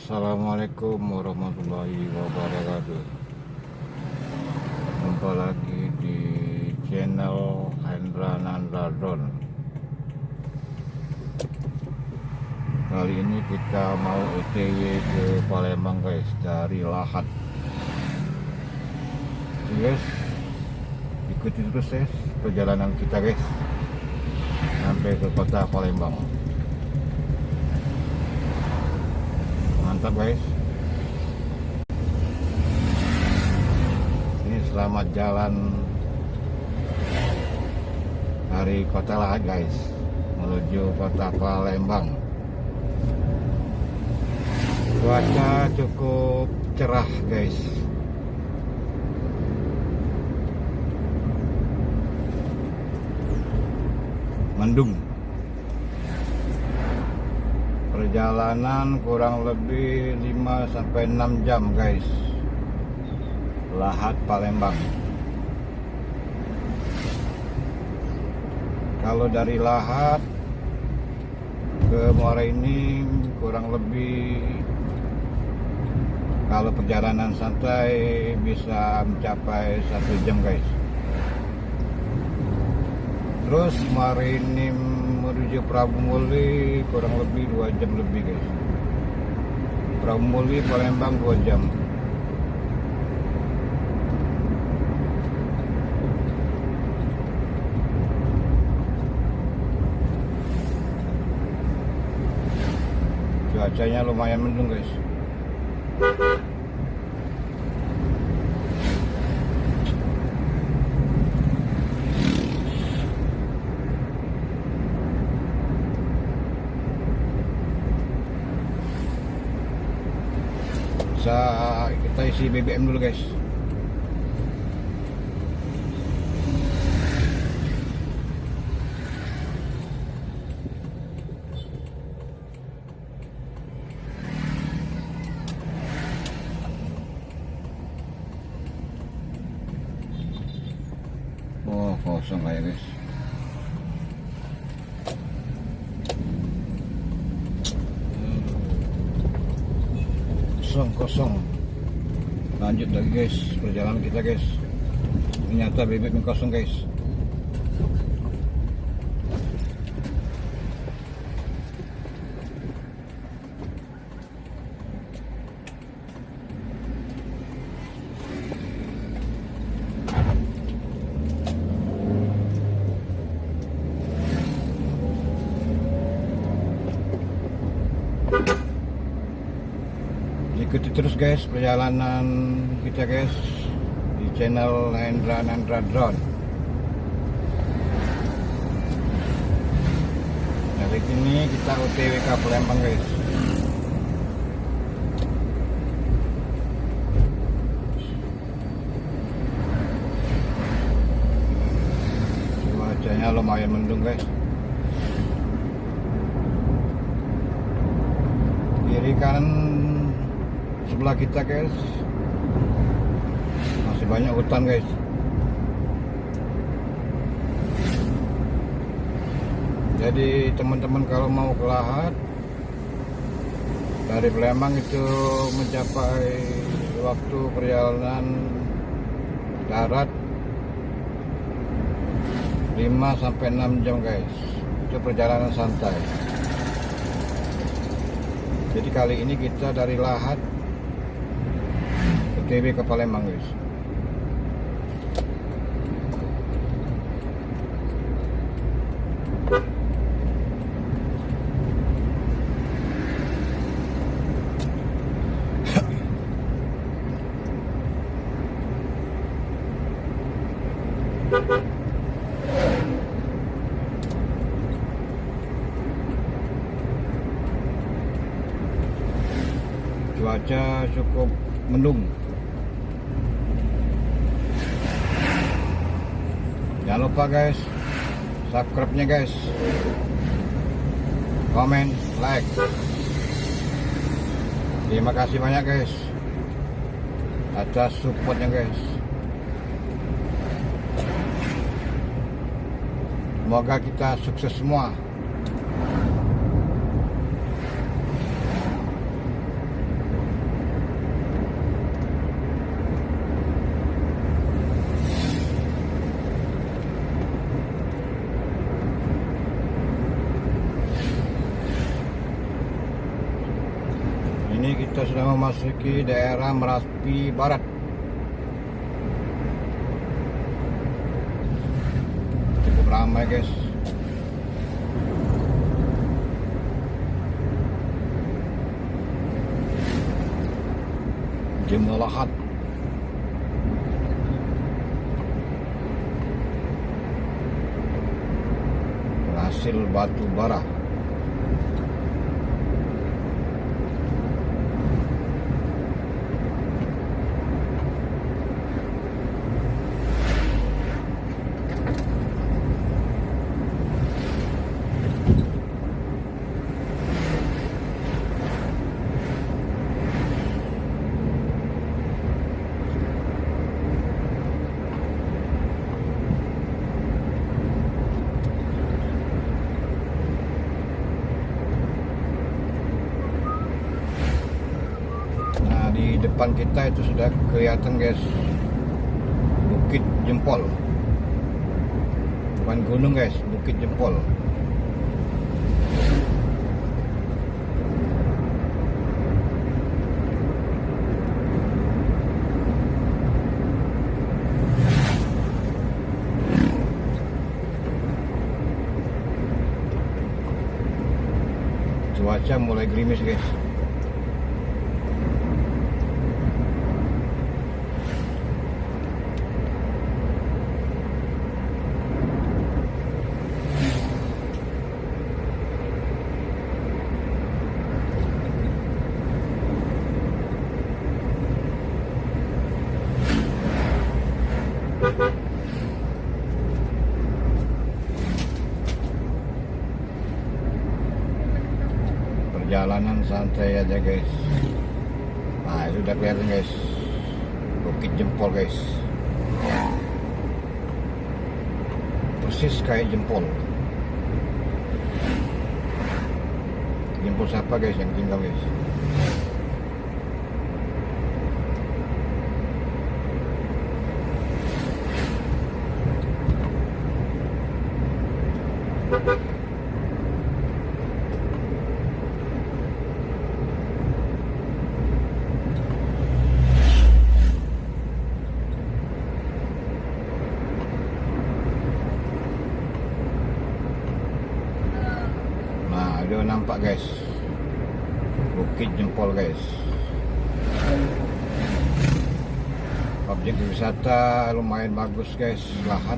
Assalamualaikum warahmatullahi wabarakatuh. Jumpa lagi di channel Hendra Nandra Drone. Kali ini kita mau OTW ke Palembang guys, dari Lahat. Oke, guys, ikuti terus guys perjalanan kita guys sampai ke kota Palembang. Mantap guys. Ini selamat jalan dari kota Lahat guys menuju kota Palembang. Cuaca cukup cerah guys. Mendung. Perjalanan kurang lebih 5-6 jam guys. Lahat Palembang. Kalau dari Lahat ke Muara ini kurang lebih, kalau perjalanan santai bisa mencapai 1 jam guys. Terus Muara ini menuju Prabu Muli kurang lebih 2 jam lebih guys. Prabu Muli Palembang 2 jam. Cuacanya lumayan mendung guys. Kita isi BBM dulu guys. Oh, kosong kayak guys. Kosong. Lanjut lagi guys perjalanan kita guys. Ternyata BBM kosong guys. Ikuti terus guys perjalanan kita guys di channel Hendra Nandra Drone. Dari sini kita OTW ke Palembang guys. Cuacanya lumayan mendung guys. Kiri kanan sebelah kita guys masih banyak hutan guys. Jadi teman-teman kalau mau ke Lahat dari Palembang itu mencapai waktu perjalanan darat 5-6 jam guys. Itu perjalanan santai. Jadi kali ini kita dari Lahat OTW ke Palembang guys. Cuaca cukup mendung. Jangan lupa guys, subscribe-nya guys, komen, like. Terima kasih banyak guys atas supportnya guys. Semoga kita sukses semua. Ini kita sudah memasuki daerah Merapi Barat. Cukup ramai guys. Jemalahat. Hasil batu bara. Di depan kita itu sudah kelihatan guys, Bukit Jempol, bukan gunung guys, Bukit Jempol. Cuaca mulai gerimis guys. Perjalanan santai aja guys. Nah itu udah kelihatan guys, Bukit Jempol guys, persis kayak jempol. Jempol siapa guys yang tinggal guys? Udah nampak guys, Bukit Jempol guys. Objek wisata lumayan bagus guys, lahat.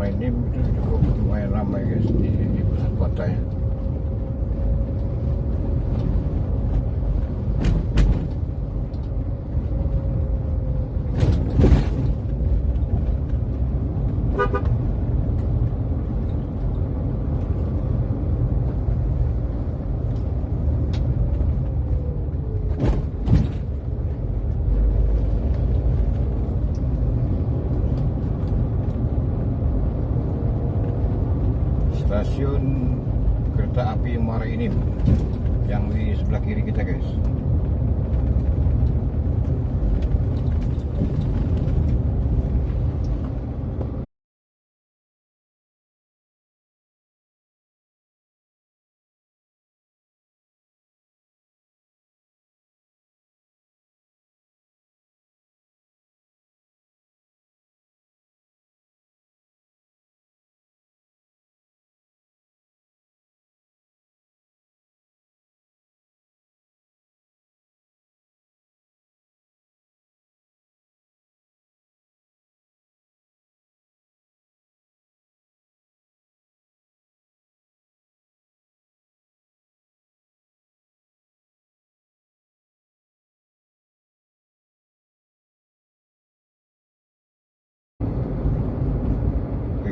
Ini cukup lumayan ramai guys di pusat kota ya. stasiun kereta api Muara Enim yang di sebelah kiri kita, guys.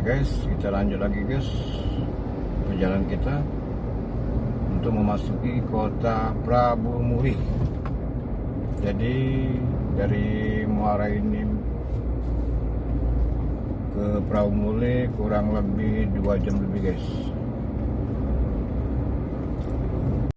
Guys, kita lanjut lagi guys perjalanan kita untuk memasuki kota Prabu Muli. Jadi dari Muara Enim ke Prabu Muli kurang lebih 2 jam lebih, guys.